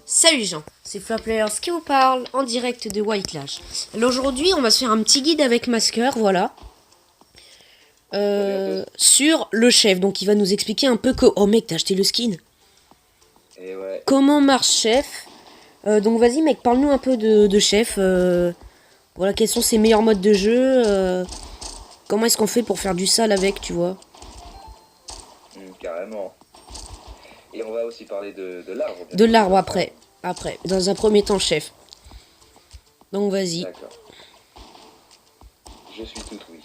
Salut Jean, c'est Flaplayers qui vous parle en direct de White Clash. Alors aujourd'hui, on va se faire un petit guide avec Masker, voilà, sur le chef. Donc il va nous expliquer un peu que... Oh mec, t'as acheté le skin. Et ouais. Comment marche chef. Donc vas-y mec, parle-nous un peu de chef. Voilà, quels sont ses meilleurs modes de jeu. Comment est-ce qu'on fait pour faire du sale avec, tu vois. Carrément. Et on va aussi parler de l'arbre. De l'arbre après. Après, dans un premier temps chef. Donc vas-y. D'accord. Je suis tout oui.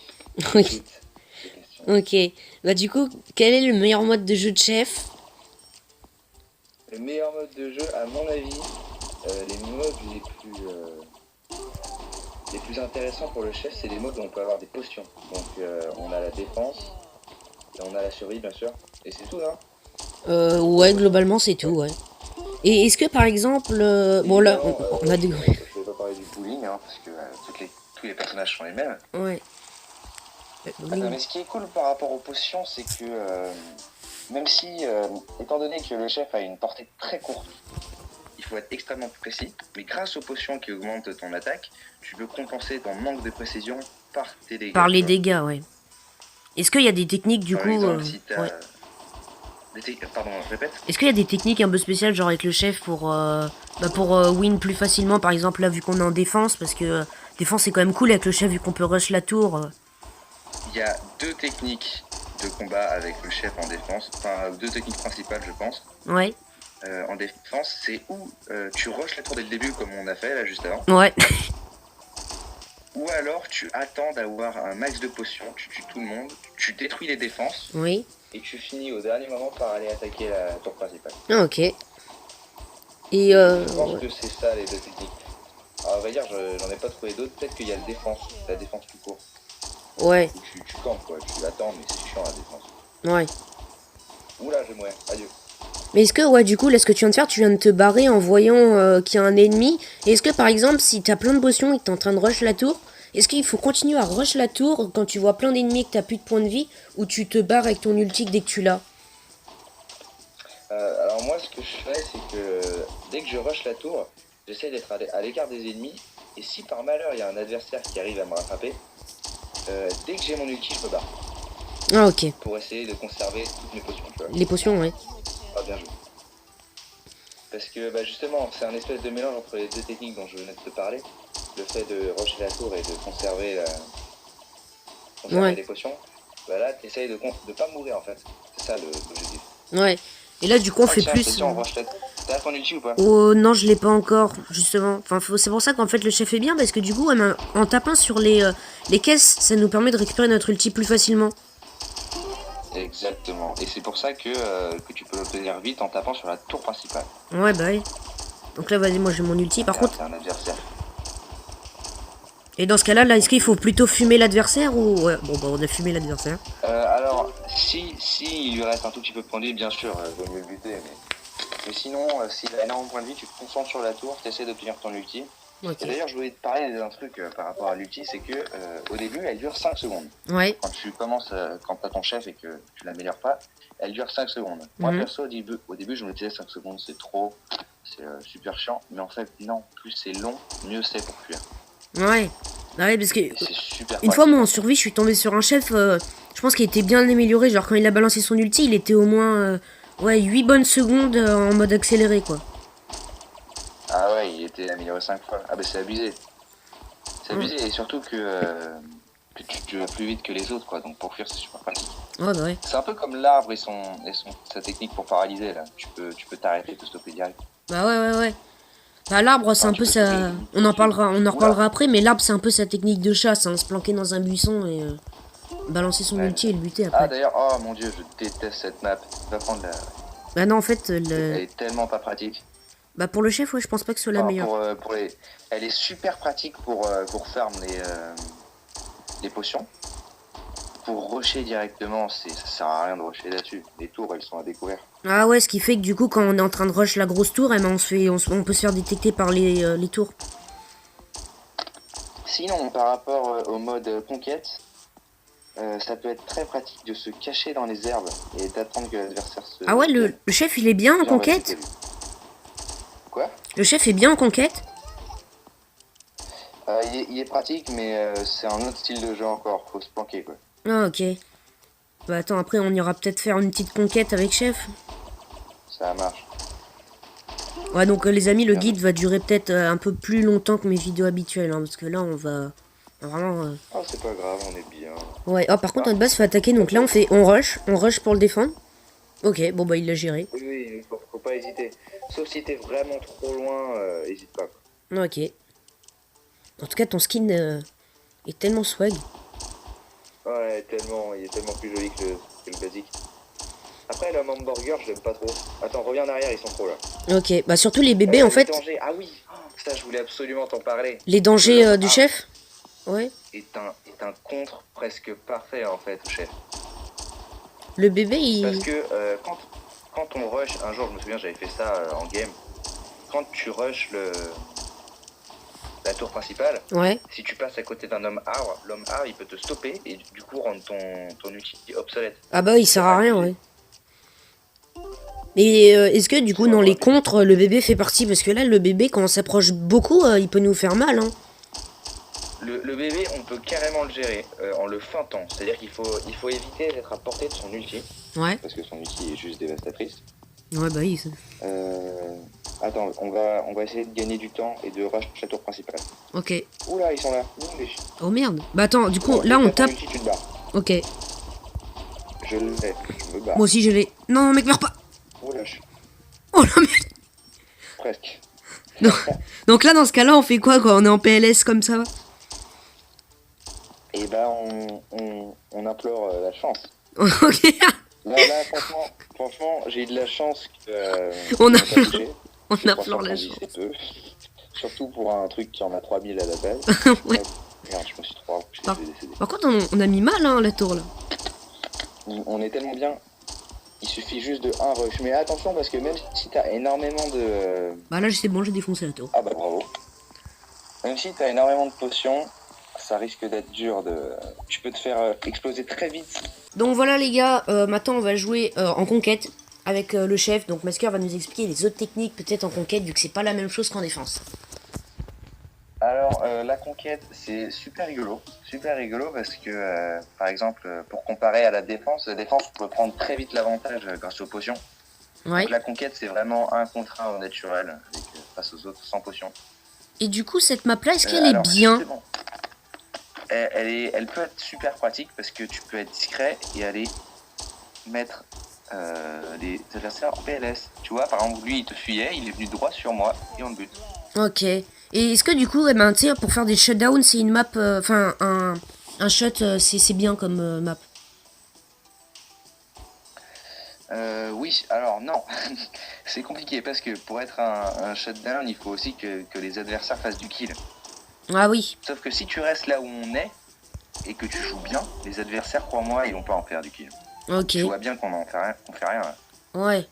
Oui. Toutes les questions. Ok. Bah du coup, quel est le meilleur mode de jeu de chef? Le meilleur mode de jeu, à mon avis, les modes les plus intéressants pour le chef, c'est les modes où on peut avoir des potions. Donc on a la défense, et on a la survie bien sûr. Et c'est tout, hein. Ouais, globalement c'est tout, ouais. Et est-ce que par exemple, bon là, Évidemment, on a des... je vais pas parler du bowling, hein, parce que tous les personnages sont les mêmes. Ouais. Mais ce qui est cool par rapport aux potions, c'est que même si, étant donné que le chef a une portée très courte, il faut être extrêmement précis, mais grâce aux potions qui augmentent ton attaque, tu peux compenser ton manque de précision par tes dégâts. Par les dégâts, ouais. Est-ce qu'il y a des techniques du Par coup exemple, si t'as... ouais. Pardon, je répète. Est-ce qu'il y a des techniques un peu spéciales, genre avec le chef pour win plus facilement, par exemple là vu qu'on est en défense, parce que défense c'est quand même cool avec le chef vu qu'on peut rush la tour. Il y a deux techniques de combat avec le chef en défense, enfin deux techniques principales je pense. Ouais. En défense, c'est où tu rushes la tour dès le début comme on a fait là juste avant. Ouais. Ou alors tu attends d'avoir un max de potions, tu tues tout le monde, tu détruis les défenses. Oui. Et tu finis au dernier moment par aller attaquer la tour principale. Ah, ok. Et je pense que c'est ça les deux techniques. Alors, on va dire, j'en ai pas trouvé d'autres. Peut-être qu'il y a la défense tout court. ouais. Tu campes quoi, tu attends, mais c'est chiant la défense. Ouais. Oula, je vais mourir, adieu. Mais est-ce que, ouais, du coup, là, ce que tu viens de faire, tu viens de te barrer en voyant qu'il y a un ennemi. Et est-ce que, par exemple, si t'as plein de potions et que t'es en train de rush la tour, est-ce qu'il faut continuer à rush la tour quand tu vois plein d'ennemis et que t'as plus de points de vie, ou tu te barres avec ton ulti dès que tu l'as? Alors moi, ce que je fais, c'est que dès que je rush la tour, j'essaie d'être à l'écart des ennemis. Et si par malheur, il y a un adversaire qui arrive à me rattraper, dès que j'ai mon ulti, je me barre. Ah, ok. Pour essayer de conserver toutes mes potions, tu vois. Les potions, ouais. Ah, bien joué. Parce que bah, justement, c'est un espèce de mélange entre les deux techniques dont je venais de te parler. Le fait de rusher la tour et de conserver les potions. Bah là, t'essayes de pas mourir en fait. C'est ça l'objectif. Ouais. Et là, du coup, on fait tiens, plus... on rush la... T'as ton ulti ou pas? Oh, non, je l'ai pas encore, justement. Enfin, c'est pour ça qu'en fait, le chef est bien, parce que du coup, en tapant sur les caisses, ça nous permet de récupérer notre ulti plus facilement. Exactement. Et c'est pour ça que tu peux l'obtenir vite en tapant sur la tour principale. Ouais, bah oui. Donc là, vas-y, moi j'ai mon ulti. Par contre... C'est un adversaire. Et dans ce cas-là, là, est-ce qu'il faut plutôt fumer l'adversaire ou... Ouais, bon, bah on a fumé l'adversaire. Alors, si il lui reste un tout petit peu de points de vie, bien sûr, vaut mieux le buter, mais sinon, s'il a énormément de points de vie, tu te concentres sur la tour, tu essaies d'obtenir ton ulti. Okay. Et d'ailleurs, je voulais te parler d'un truc par rapport à l'ulti, c'est que au début, elle dure 5 secondes. Ouais. Quand tu commences, quand tu as ton chef et que tu l'améliores pas, elle dure 5 secondes. Moi, perso, au début, je me disais 5 secondes, c'est trop, c'est super chiant. Mais en fait, non, plus c'est long, mieux c'est pour fuir. Ouais. Ouais, parce que une fois, moi, en survie, je suis tombé sur un chef, je pense qu'il était bien amélioré. Genre, quand il a balancé son ulti, il était au moins 8 bonnes secondes en mode accéléré, quoi. Ah ouais, il était amélioré 5 fois. Ah bah c'est abusé. C'est abusé, et surtout que tu vas plus vite que les autres, quoi. Donc pour fuir, c'est super pratique. Ouais, bah ouais. C'est un peu comme l'arbre et sa technique pour paralyser, là. Tu peux t'arrêter, te stopper direct. Bah ouais. Bah, l'arbre, c'est un peu ça. On en reparlera après, mais l'arbre, c'est un peu sa technique de chasse, hein, se planquer dans un buisson et balancer son ulti et le buter après. Ah d'ailleurs, oh mon dieu, je déteste cette map. Va prendre la... Bah non, en fait, elle est tellement pas pratique. Bah pour le chef, ouais, je pense pas que ce soit la meilleure. Elle est super pratique pour farm les potions. Pour rusher directement, ça sert à rien de rusher là-dessus. Les tours, elles sont à découvrir. Ah ouais, ce qui fait que du coup, quand on est en train de rush la grosse tour, eh ben, on peut se faire détecter par les tours. Sinon, par rapport au mode conquête, ça peut être très pratique de se cacher dans les herbes et d'attendre que l'adversaire se... Ah ouais, le chef, il est bien en conquête? Quoi? Le chef est bien en conquête? Il est pratique, mais c'est un autre style de jeu encore. Faut se planquer, quoi. Ah, ok. Bah attends, après on ira peut-être faire une petite conquête avec chef. Ça marche. Ouais, donc les amis, le Bien guide va durer peut-être un peu plus longtemps que mes vidéos habituelles, hein, parce que là on va vraiment... Oh, c'est pas grave, on est bien. Ouais, oh par contre notre base fait attaquer, donc là on rush pour le défendre. Ok, bon bah il l'a géré. Oui, oui, faut pas hésiter. Sauf si t'es vraiment trop loin, hésite pas. Ok. En tout cas ton skin est tellement swag. Ouais, tellement, il est tellement plus joli que le basique. Après, le hamburger, je l'aime pas trop. Attends, reviens en arrière, ils sont trop là. Ok, bah surtout les bébés en fait. Dangers. Ah oui, ça je voulais absolument t'en parler. Les dangers du chef. Ouais. Est un contre presque parfait en fait, chef. Le bébé il... Parce que quand on rush, un jour je me souviens j'avais fait ça en game, quand tu rushes la tour principale, Ouais. si tu passes à côté d'un homme arbre, l'homme arbre il peut te stopper et du coup rendre ton outil obsolète. Ah bah il sert à rien, ouais. Mais est-ce que du coup dans les contres le bébé fait partie? Parce que là le bébé quand on s'approche beaucoup il peut nous faire mal, hein. Le bébé on peut carrément le gérer en le feintant, c'est-à-dire qu'il faut éviter d'être à portée de son ulti. Ouais. Parce que son ulti est juste dévastatrice. Ouais bah oui. Attends, on va essayer de gagner du temps et de rush la tour principale. Ok. Oula, ils sont là. Oh merde. Bah attends, du coup là on tape. Ulti, tu te barres. Ok. Je l'ai, je me barre. Moi aussi je l'ai. Non mec meurs pas. Oh lâche. Oh la merde. Presque. Donc là dans ce cas-là on fait quoi On est en PLS comme ça? Et bah on implore la chance. Ok. Là franchement, j'ai eu de la chance que... on implore la chance. Surtout pour un truc qui en a 3000 à la base. Ouais. Merde, je me suis trop décédé. Par contre on a mis mal hein, la tour là. On est tellement bien. Il suffit juste de un rush. Mais attention parce que même si t'as énormément de... Bah là c'est bon, j'ai défoncé la tour. Ah bah bravo. Même si t'as énormément de potions, ça risque d'être dur de... Tu peux te faire exploser très vite. Donc voilà les gars, maintenant on va jouer en conquête avec le chef. Donc Masker va nous expliquer les autres techniques peut-être en conquête vu que c'est pas la même chose qu'en défense. Alors la conquête c'est super rigolo parce que par exemple pour comparer à la défense on peut prendre très vite l'avantage grâce aux potions. Ouais. Donc la conquête c'est vraiment un contre un au naturel avec, face aux autres sans potions. Et du coup cette map là est-ce qu'elle est bien? Justement, elle peut être super pratique parce que tu peux être discret et aller mettre les adversaires en PLS. Tu vois, par exemple, lui il te fuyait, il est venu droit sur moi et on le bute. Ok. Et est-ce que du coup, eh ben, pour faire des shutdowns, c'est une map, enfin un shut, c'est bien comme map? Oui, alors non, c'est compliqué parce que pour être un shutdown, il faut aussi que les adversaires fassent du kill. Ah oui. Sauf que si tu restes là où on est et que tu joues bien, les adversaires, crois-moi, ils vont pas en faire du kill. Ok. Tu vois bien qu'on fait rien là. Ouais.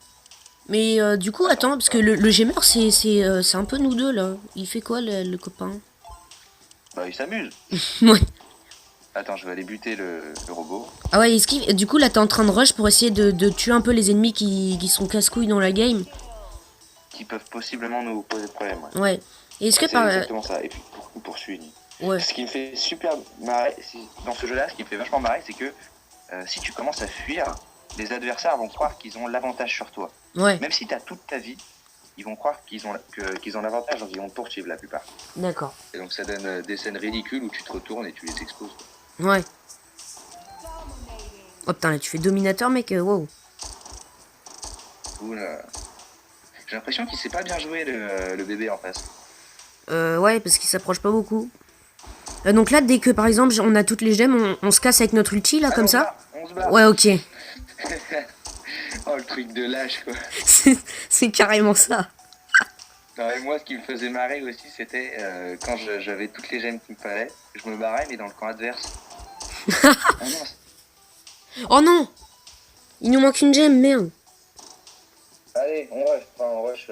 Mais du coup, attends, parce que le gamer, c'est un peu nous deux là. Il fait quoi le copain? Bah, il s'amuse. Ouais. Attends, je vais aller buter le robot. Ah ouais, du coup, là, t'es en train de rush pour essayer de tuer un peu les ennemis qui sont casse-couilles dans la game. Qui peuvent possiblement nous poser de problème. Ouais. Ouais. Et est-ce que c'est exactement ça. Et puis, beaucoup poursuivre. Ouais. Ce qui me fait super marrer, dans ce jeu-là, ce qui me fait vachement marrer, c'est que si tu commences à fuir, les adversaires vont croire qu'ils ont l'avantage sur toi. Ouais. Même si t'as toute ta vie, ils vont croire qu'ils ont l'avantage, donc ils vont te poursuivre la plupart. D'accord. Et donc ça donne des scènes ridicules où tu te retournes et tu les exploses. Ouais. Oh putain, là tu fais dominateur, mec, wow. Oula. J'ai l'impression qu'il sait pas bien jouer le bébé en face. Ouais, parce qu'il s'approche pas beaucoup. Donc là, dès que par exemple on a toutes les gemmes, on se casse avec notre ulti là, comme ça. On se barre. Ouais, ok. Oh, le truc de lâche quoi. C'est carrément ça. Non, et moi, ce qui me faisait marrer aussi, c'était quand j'avais toutes les gemmes qu'il me fallait, je me barrais, mais dans le camp adverse. Ah non. Oh non! Il nous manque une gemme, merde. Allez, on rush. Enfin, on rush.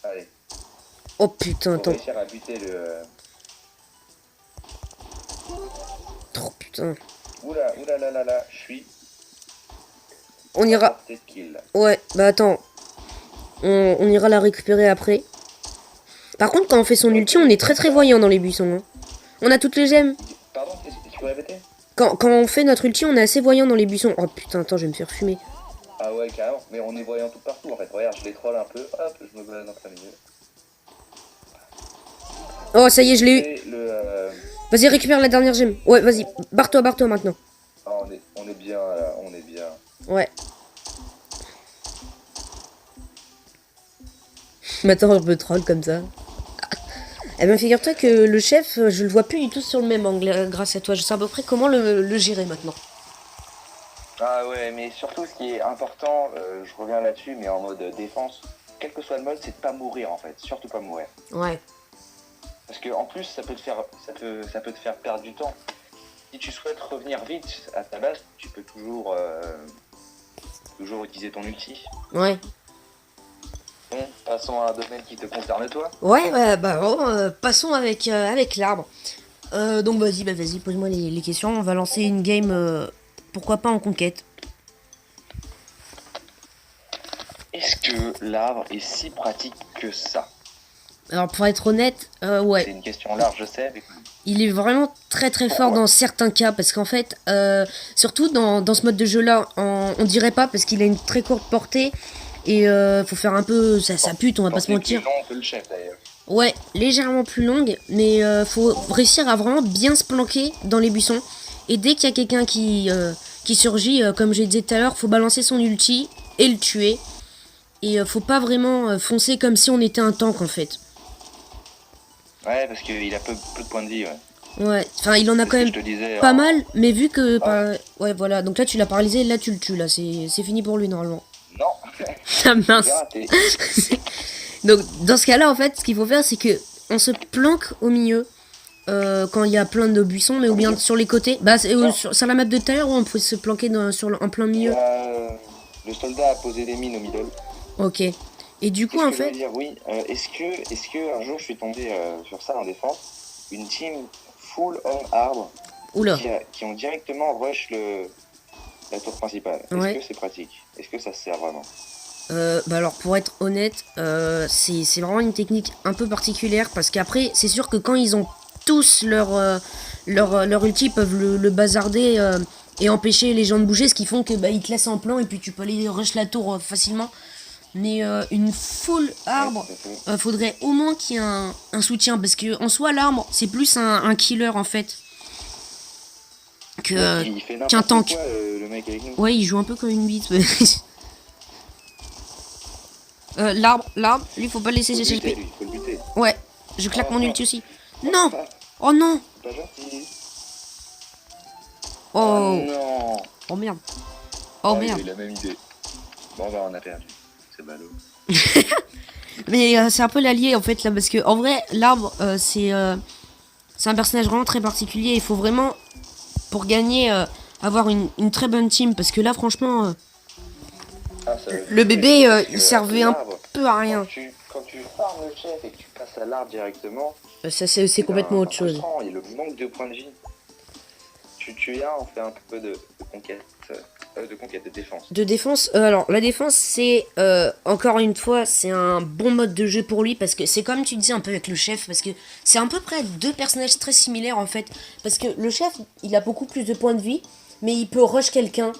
Allez. Oh putain, attends. On va réussir à buter le. Oh putain. Oula, je suis. On ira. Ouais, bah attends. On ira la récupérer après. Par contre, quand on fait son ulti, on est très voyant dans les buissons. Hein. On a toutes les gemmes. Pardon, tu peux répéter? Quand on fait notre ulti, on est assez voyant dans les buissons. Oh putain, attends, je vais me faire fumer. Ah ouais, carrément. Mais on est voyant tout partout en fait. Regarde, je les troll un peu. Hop, je me balade en plein milieu. Oh, ça y est, je l'ai eu. Le, Vas-y, récupère la dernière gemme. Ouais, vas-y, barre-toi maintenant. Ah, on est bien là, on est bien. Ouais. Maintenant, je me troll comme ça. Eh ben, figure-toi que le chef, je le vois plus du tout sur le même angle grâce à toi. Je sais à peu près comment le gérer maintenant. Ah ouais, mais surtout ce qui est important, je reviens là-dessus, mais en mode défense, quel que soit le mode, c'est de pas mourir en fait, surtout pas mourir. Ouais. Parce que en plus, ça peut te faire perdre du temps. Si tu souhaites revenir vite à ta base, tu peux toujours utiliser ton ulti. Ouais. Bon, passons à un domaine qui te concerne toi. Ouais, passons avec l'arbre. Donc vas-y, pose-moi les questions. On va lancer une game, pourquoi pas en conquête. Est-ce que l'arbre est si pratique que ça? Alors pour être honnête, ouais. C'est une question large, je sais, mais... Il est vraiment très fort dans certains cas parce qu'en fait, surtout dans ce mode de jeu là, on dirait pas parce qu'il a une très courte portée et faut faire un peu ça pute, on va pas se mentir. Plus long que le chef d'ailleurs. Ouais, légèrement plus longue, mais faut réussir à vraiment bien se planquer dans les buissons. Et dès qu'il y a quelqu'un qui surgit, comme je disais tout à l'heure, faut balancer son ulti et le tuer. Et faut pas vraiment foncer comme si on était un tank en fait. Ouais, parce qu'il a peu de points de vie, ouais. Ouais, enfin il en a quand même pas mal, mais vu que... ouais, voilà, donc là tu l'as paralysé, là tu le tues, là, c'est fini pour lui normalement. Non. Ah mince. Donc dans ce cas-là, en fait, ce qu'il faut faire, c'est que on se planque au milieu quand il y a plein de buissons, mais ou bien sur les côtés. Bah, sur la map de tout à l'heure, on pouvait se planquer en plein milieu. Le soldat a posé des mines au middle. Ok. Et du coup, en fait... Dire, oui, est-ce que un jour je suis tombé sur ça en défense, une team full homme arbre qui ont directement rush la tour principale. Est-ce que c'est pratique? Est-ce que ça se sert vraiment? Bah alors pour être honnête, c'est vraiment une technique un peu particulière parce qu'après c'est sûr que quand ils ont tous leur ulti, ils peuvent le bazarder et empêcher les gens de bouger, ce qui font que ils te laissent en plan et puis tu peux aller rush la tour facilement. Mais une full arbre, faudrait au moins qu'il y ait un soutien parce que en soi l'arbre c'est plus un killer en fait qu'un tank. Quoi, le mec avec nous. Ouais, il joue un peu comme une bite. L'arbre, lui faut pas le laisser s'échapper. Ouais, je claque mon ulti aussi. Non. Oh non. Oh non. Oh merde. Oh merde. Il a la même idée. Bon bah on a perdu. C'est ballot. Mais c'est un peu l'allié en fait là parce que en vrai l'arbre c'est un personnage vraiment très particulier. Il faut vraiment pour gagner avoir une très bonne team parce que là franchement le bébé il servait un peu à rien. Quand tu farmes le chef et que tu passes à l'arbre directement, ça c'est complètement autre chose. Il y a le manque de points de vie. Tu viens, on fait un peu de conquête. De défense. De défense, alors la défense c'est encore une fois c'est un bon mode de jeu pour lui parce que c'est comme tu disais un peu avec le chef parce que c'est à peu près deux personnages très similaires en fait parce que le chef il a beaucoup plus de points de vie mais il peut rush quelqu'un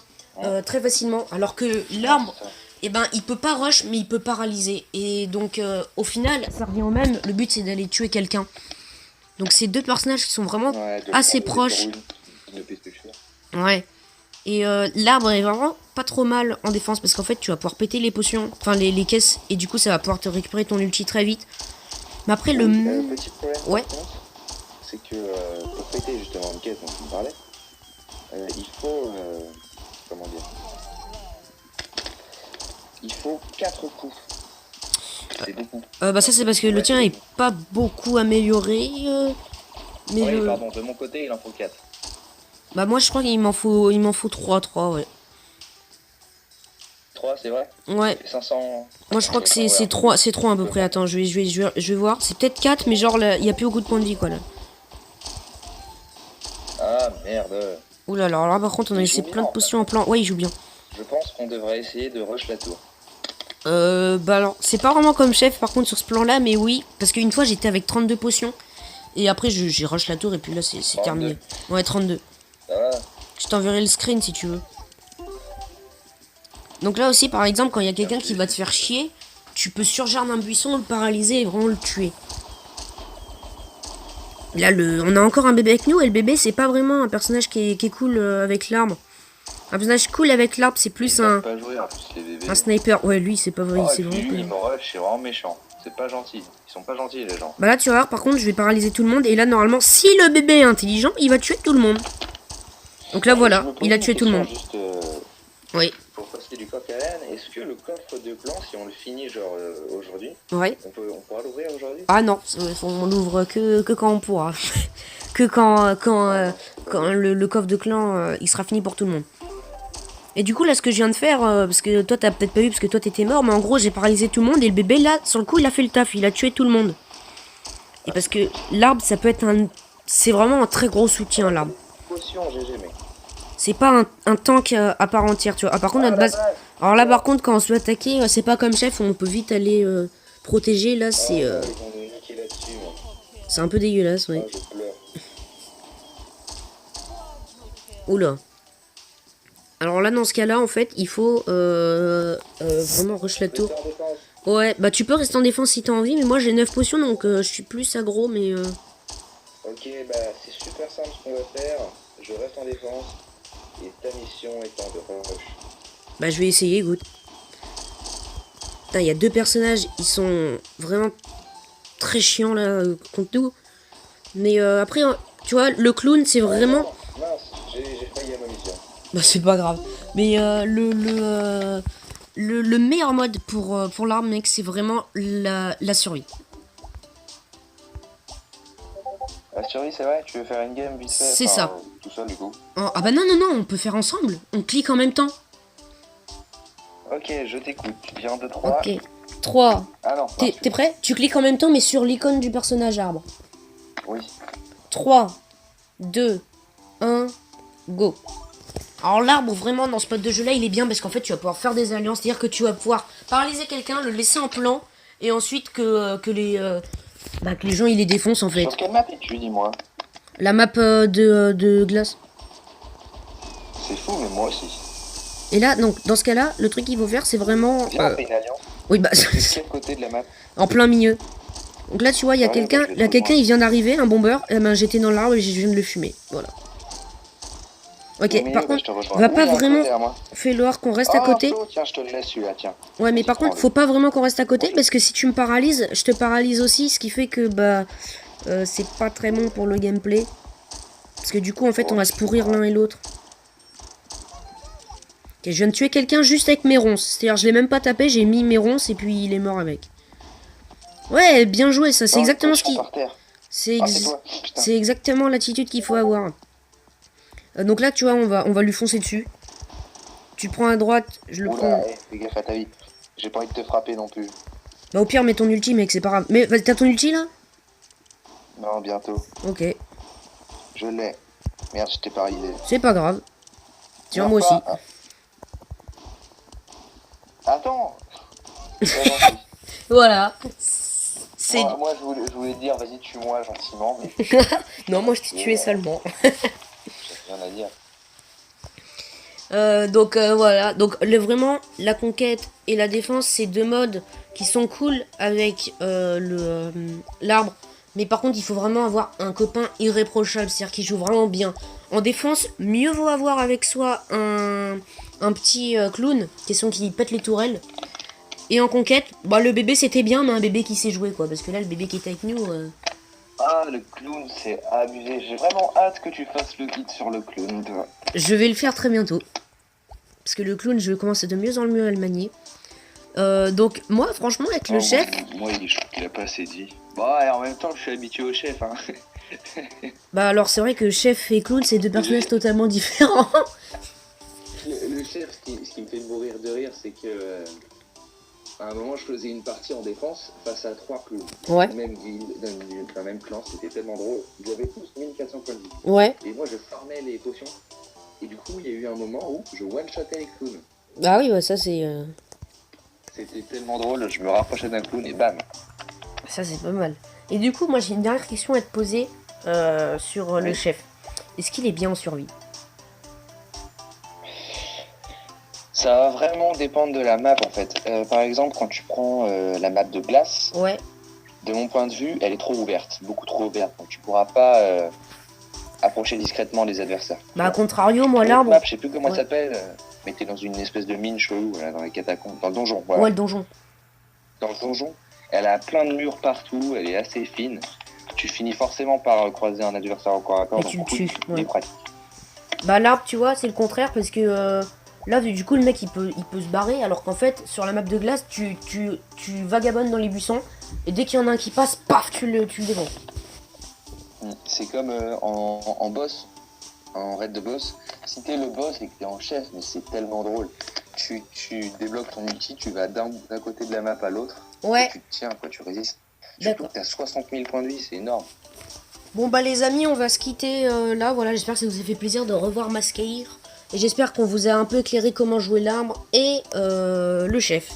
très facilement alors que l'arbre il peut pas rush mais il peut paralyser et donc au final ça revient au même, le but c'est d'aller tuer quelqu'un donc c'est deux personnages qui sont vraiment assez proches. Ouais. Et l'arbre est vraiment pas trop mal en défense parce qu'en fait tu vas pouvoir péter les potions, enfin les caisses et du coup ça va pouvoir te récupérer ton ulti très vite. Mais après le petit problème c'est que pour péter justement une caisse dont tu me parlais, il faut comment dire, il faut 4 coups. C'est beaucoup. Ça c'est parce que le tien est pas beaucoup amélioré. Mais oui, pardon, de mon côté il en faut 4. Bah moi je crois qu'il m'en faut 3 ouais. 3 c'est vrai? Ouais. 500... Moi je crois que c'est 3 à peu près. Attends, je vais voir. C'est peut-être 4 mais genre il y a plus beaucoup de points de vie quoi là. Ah merde. Oula alors là par contre on a laissé plein de potions en plan. Ouais, il joue bien. Je pense qu'on devrait essayer de rush la tour. Bah alors, c'est pas vraiment comme chef par contre sur ce plan là, mais oui, parce qu'une fois j'étais avec 32 potions, et après j'ai rush la tour, et puis là c'est terminé. Ouais, 32. Je t'enverrai le screen si tu veux. Donc là aussi, par exemple, quand il y a quelqu'un qui va te faire chier, tu peux surgir d'un buisson, le paralyser et vraiment le tuer. Là, on a encore un bébé avec nous, et le bébé, c'est pas vraiment un personnage qui est cool avec l'arbre. Un personnage cool avec l'arbre, c'est plus pas jouer, en plus, les bébés. un sniper. Ouais, lui, c'est pas vrai. C'est vraiment. Lui, il me rush, c'est vraiment méchant. C'est pas gentil. Ils sont pas gentils, les gens. Bah là, tu vas voir, par contre, je vais paralyser tout le monde. Et là, normalement, si le bébé est intelligent, il va tuer tout le monde. Donc là, voilà, il a tué tout le monde. Juste, oui. Pour passer du coq à l'âne, est-ce que le coffre de clan, si on le finit genre aujourd'hui, ouais. on pourra l'ouvrir aujourd'hui? Ah non, on l'ouvre que quand on pourra. Que quand le coffre de clan, il sera fini pour tout le monde. Et du coup, là, ce que je viens de faire, parce que toi, t'as peut-être pas vu, parce que toi, t'étais mort, mais en gros, j'ai paralysé tout le monde, et le bébé, là, sur le coup, il a fait le taf, il a tué tout le monde. Et parce que l'arbre, ça peut être c'est vraiment un très gros soutien, l'arbre. C'est pas un tank à part entière, tu vois. Ah, par contre, notre base... Alors là, par contre, quand on se fait attaquer, c'est pas comme chef, on peut vite aller protéger, là, c'est... C'est un peu dégueulasse, ouais. Oula. Alors là, dans ce cas-là, en fait, il faut vraiment rush la tour. Ouais, bah tu peux rester en défense si t'as envie, mais moi j'ai 9 potions, donc je suis plus aggro, mais... Ok, bah c'est super simple ce qu'on va faire. Je reste en défense, et ta mission étant de rush. Bah je vais essayer, écoute. Putain, il y a deux personnages, ils sont vraiment très chiants là, contre nous. Mais après, tu vois, le clown, c'est vraiment... Mince, j'ai failli à ma mission. Bah c'est pas grave. Mais le meilleur mode pour l'arme, mec, c'est vraiment la survie. La survie, c'est vrai, tu veux faire une game vite fait? C'est ça. Tout seul du coup. Ah bah non, on peut faire ensemble. On clique en même temps. Ok, je t'écoute. Viens de 3. Ok. 3. Ah non. T'es prêt? Tu cliques en même temps, mais sur l'icône du personnage arbre. Oui. 3, 2, 1, go. Alors l'arbre, vraiment, dans ce mode de jeu là, il est bien parce qu'en fait, tu vas pouvoir faire des alliances. C'est-à-dire que tu vas pouvoir paralyser quelqu'un, le laisser en plan, et ensuite que les gens, ils les défoncent, en fait. Sur quelle map es-tu, dis-moi? La map de glace. C'est fou, mais moi aussi. Et là, donc, dans ce cas-là, le truc qu'il faut faire, c'est vraiment... Viens, on fait une alliance. Oui, bah... Quel côté de la map? En plein milieu. Donc là, tu vois, il y a quelqu'un, il vient d'arriver, un bomber. Et ben, j'étais dans l'arbre et je viens de le fumer. Voilà. Ok, par contre, va pas vraiment falloir qu'on reste à côté. Tiens, je te le laisse celui-là, tiens. Ouais, mais par contre, faut pas vraiment qu'on reste à côté parce que si tu me paralyses, je te paralyse aussi, ce qui fait que bah c'est pas très bon pour le gameplay. Parce que du coup, en fait, on va se pourrir l'un et l'autre. Ok, je viens de tuer quelqu'un juste avec mes ronces. C'est-à-dire, je l'ai même pas tapé, j'ai mis mes ronces et puis il est mort avec. Ouais, bien joué, ça, c'est exactement ce qui... C'est exactement l'attitude qu'il faut avoir. Donc là, tu vois, on va lui foncer dessus. Tu le prends à droite, je le prends... Fais gaffe à ta vie. J'ai pas envie de te frapper non plus. Bah au pire, mets ton ulti, mec, c'est pas grave. Mais t'as ton ulti, là? Non, bientôt. Ok. Je l'ai. Merde, je t'ai paralysé. C'est pas grave. Tiens, moi aussi. Attends. Voilà. Moi, je voulais dire, vas-y, tue-moi gentiment. Mais... non, moi, je t'ai tué seulement. J'ai rien à dire. Donc voilà, donc vraiment la conquête et la défense, c'est deux modes qui sont cool avec l'arbre, mais par contre il faut vraiment avoir un copain irréprochable, c'est-à-dire qui joue vraiment bien. En défense, mieux vaut avoir avec soi un petit clown, question qui pète les tourelles. Et en conquête, bah le bébé c'était bien, mais un bébé qui sait jouer quoi, parce que là le bébé qui est avec nous... Ah, le clown, c'est abusé. J'ai vraiment hâte que tu fasses le guide sur le clown, toi. Je vais le faire très bientôt. Parce que le clown, je commence de mieux en mieux à le manier. Donc, moi, franchement, avec le chef... Moi, il a pas assez de vie. Bah, et en même temps, je suis habitué au chef, hein. Bah, alors, c'est vrai que chef et clown, c'est deux personnages totalement différents. Le chef, ce qui me fait mourir de rire, c'est que... à un moment, je faisais une partie en défense face à 3 clowns. Ouais. Même ville, d'un même clan, c'était tellement drôle. Ils avaient tous 1400 points de vie. Ouais. Et moi, je farmais les potions. Et du coup, il y a eu un moment où je one-shotais les clowns. Ah oui, ouais, ça c'est... C'était tellement drôle, je me rapprochais d'un clown et bam. Ça, c'est pas mal. Et du coup, moi, j'ai une dernière question à te poser sur le Oui. chef. Est-ce qu'il est bien en survie? Ça va vraiment dépendre de la map en fait. Par exemple, quand tu prends la map de glace, Ouais. de mon point de vue, elle est trop ouverte, beaucoup trop ouverte. Donc tu pourras pas approcher discrètement les adversaires. Bah, à contrario, moi, L'autre l'arbre. map, je sais plus comment Ouais. elle s'appelle, mais t'es dans une espèce de mine chelou, là, dans les catacombes, dans le donjon. Voilà. Ouais, le donjon. Dans le donjon, elle a plein de murs partout, elle est assez fine. Tu finis forcément par croiser un adversaire au corps à corps. Et donc tu le cool, tues, il ouais. est pratique. Bah, l'arbre, tu vois, c'est le contraire parce que là, du coup, le mec il peut se barrer alors qu'en fait, sur la map de glace, tu vagabondes dans les buissons et dès qu'il y en a un qui passe, paf, tu le défonces. C'est comme en boss, en raid de boss. Si t'es le boss et que t'es en chef, mais c'est tellement drôle. Tu débloques ton ulti, tu vas d'un côté de la map à l'autre. Ouais. Et tu te tiens, quoi, tu résistes. Surtout D'accord. que t'as 60 000 points de vie, c'est énorme. Bon bah les amis, on va se quitter là, voilà, j'espère que ça vous a fait plaisir de revoir Masqueir. Et j'espère qu'on vous a un peu éclairé comment jouer l'arbre et le chef.